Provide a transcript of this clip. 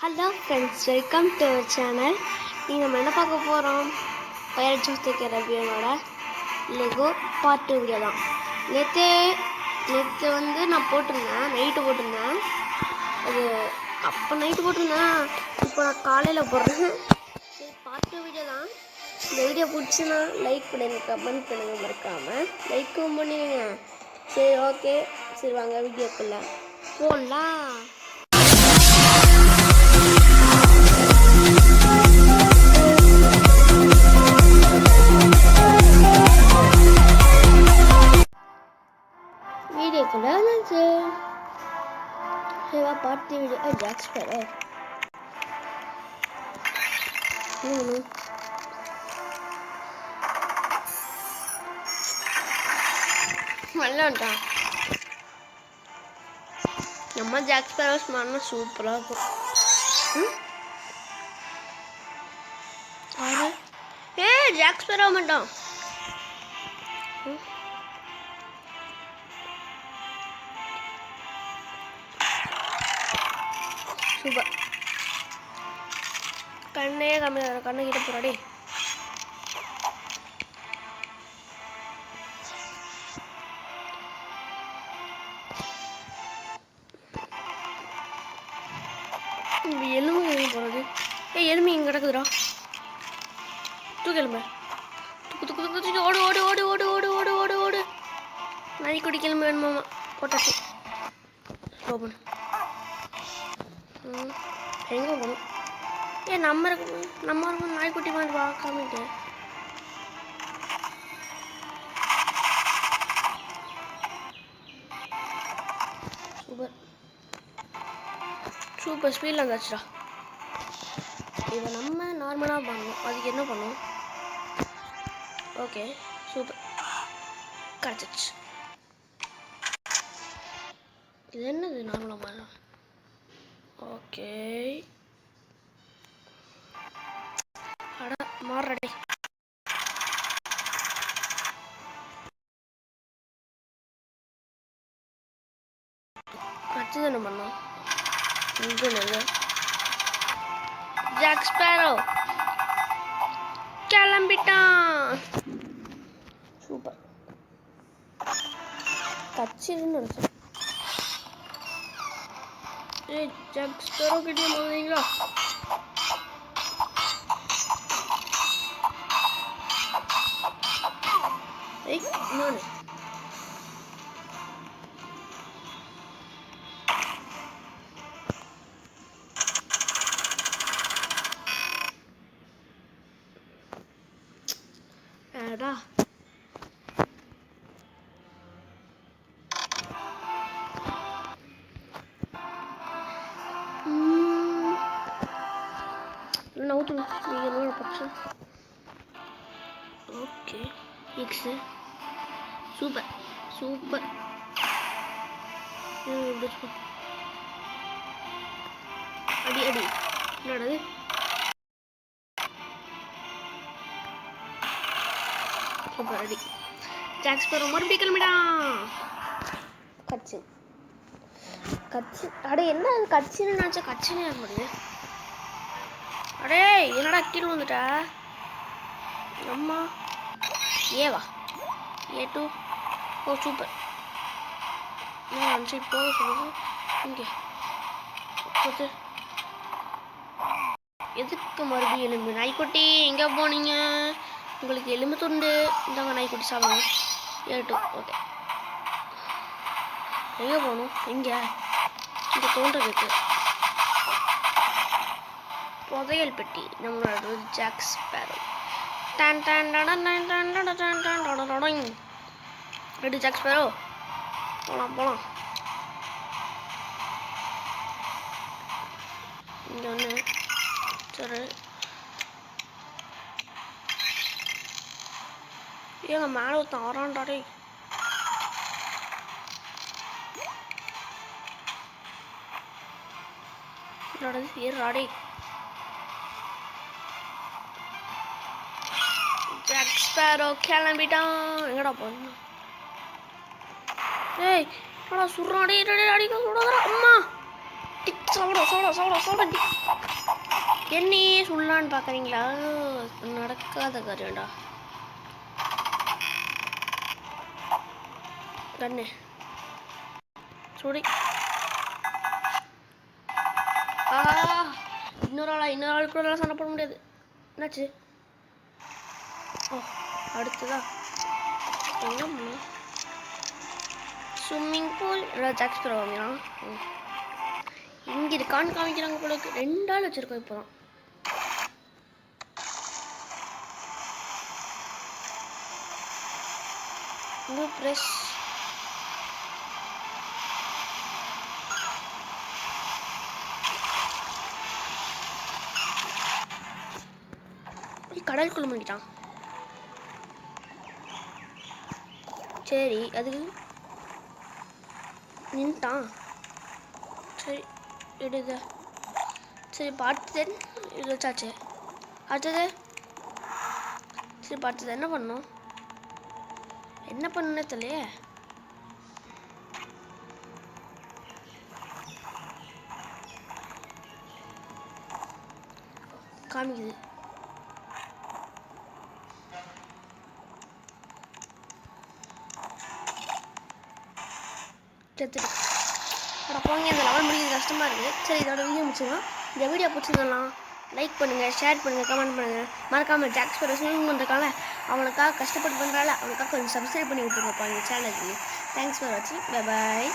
Hello friends, welcome to our channel. நீங்கள் நம்ம என்ன பார்க்க போகிறோம்? பைரட்ஸ் ஆஃப் தி கரீபியனோட லெகோ பார்ட் 2 வீடியோ தான். நேற்று நான் போட்டிருந்தேன், நைட்டு போட்டிருந்தேன். அது அப்போ நைட்டு போட்டிருந்தேன், இப்போ நான் காலையில் போடுறேன். சரி, பார்ட் 2 வீடியோ தான். இந்த வீடியோ பிடிச்சுன்னா லைக் பண்ணுங்க, கமெண்ட் பண்ணுங்கள், மறக்காமல் லைக்கும் பண்ணுவீங்க. சரி, ஓகே. சரி, வாங்க வீடியோக்குள்ளே போடலாம். வீடியோக்குள்ள வந்துச்சு. சரிவா, பார்ட்டி வீடியோ ஜாக்ஸ் பேரோ நல்லாட்டான். நம்ம ஜாக்ஸ் பேரோஸ் மாதிரி சூப்பராக இருக்கும். ஜாக்ஸ் பேரோ மாட்டான். சூப்பர். கண்ணே கம்மியாக கண்ணு கிட்ட போறாடி. எலும்பு போறது. எலும்பு இங்கே கிடக்குதுடா. தூக்கு எலும்பு. தூக்கு ஓடு ஓடு ஓடு ஓடு ஓடு ஓடு ஓடு ஓடு. நாய்க்குட்டி எலும்பு வேணுமாமா. போட்டாச்சு. ஓபன். எங்கே போகணும்? நம்ம இருக்கும் நாய்க்குட்டி மாதிரி பார்க்காமட்டு. சூப்பர் சூப்பர் ஸ்பீடில் வந்தாச்சுடா. இதை நம்ம நார்மலாக பண்ணணும். அதுக்கு என்ன பண்ணும்? ஓகே, சூப்பர் கிடச்சிச்சு. இது என்னது நார்மலாக பண்ணலாம்? ஓகே, அட மாறுறடே. கட்சி தானே பண்ணோம். இங்கே ஜாக் ஸ்பேரோ கிளம்பிட்டான். சூப்பர். கட்சின்னு நினச்சேன். ஜாக் ஸ்பேரோ கிட்டே போவீங்களா? இன்னொன்று அடா. நவுத்து நீங்கள் என்ன பட்சு. ஓகே, எக்ஸு சூப்பர் சூப்பர். அடி அடி. என்னது சூப்பர் அடி. ஜாக் ஸ்பேரோ மறுபடியும் கிளம்பிடான். கட்சி கட்சி. அடே என்ன கட்சின்னு நினச்சா கட்சின்னு ஏற முடியுது. அடே என்னடா கீழே வந்துட்டா. அம்மா ஏவா ஏ2. ஓ சூப்பர். அஞ்சு போக சொல்லுது. இங்கே போது. எதுக்கு மறுபடியும் எலும்பு? நாய்க்குட்டி எங்கே போனீங்க? உங்களுக்கு எலும்பு துண்டு இந்தாங்க. நாய்க்குட்டி சாப்பிடுங்க. ஏ2. ஓகே, எங்கே போகணும்? இங்கே இங்கே தோன்றது புதையல் பெட்டி. நம்மளோட ஜாக் ஸ்பேரோ. டான் டான் டான் டான் டான் டான் டான் டான் டான். ரெடி ஜாக் ஸ்பேரோ, போகலாம் போகலாம். இங்கே ஒன்று சரி. ஏங்க மேலே ஒருத்தன் ஆறாண்டாடே. ஏறாடே. ஜாக் ஸ்பேரோ கிளம்பிட்டான். எங்கடா போன? ஏய், சுடுறாடே. அடிக்க சுடாதடா. அம்மா சோட என்னையே சொல்லலான்னு பார்க்குறீங்களா? நடக்காத காரியம்டா. கண்ணு சுடி. இன்னொரு ஆள் கூட சண்டை போட முடியாது. என்னாச்சு? ஓ அடுத்ததா என்ன ஸ்விம்மிங் பூல் ஜாக்ஸ் தருவாங்க. இங்கே இருக்கான்னு காமிக்கிறாங்க போல. 2 ஆள் வச்சுருக்கோம் இப்போ தான். ப்ரெஷ் கடலுக்குள்ள முடிட்டான். சரி அதுக்கு நின்ட்டான். சரி எடுத. சரி பார்த்து இது வச்சாச்சு. அடுத்தது சரி பார்த்தது என்ன பண்ணோம்? என்ன பண்ணே தெரியலையே. காமிக்குது. போங்க. இந்த லெவல் முடிக்கிறது கஷ்டமாக இருக்குது. சரி இதோட வீடியோ முடிச்சுக்கலாம். இந்த வீடியோ பிடிச்சிருந்தலாம் லைக் பண்ணுங்கள், ஷேர் பண்ணுங்கள், கமெண்ட் பண்ணுங்கள். மறக்காமல் ஜாக் ஸ்பேரோ ஸ்விமிங் பண்ணுறக்கால அவனுக்காக கஷ்டப்பட்டு பண்ணுறால அவனுக்காக கொஞ்சம் சப்ஸ்கிரைப் பண்ணி விட்டுருங்கப்பா எங்கள் சேனலுக்கு. தேங்க்ஸ் ஃபார் வாட்சிங். Bye bye.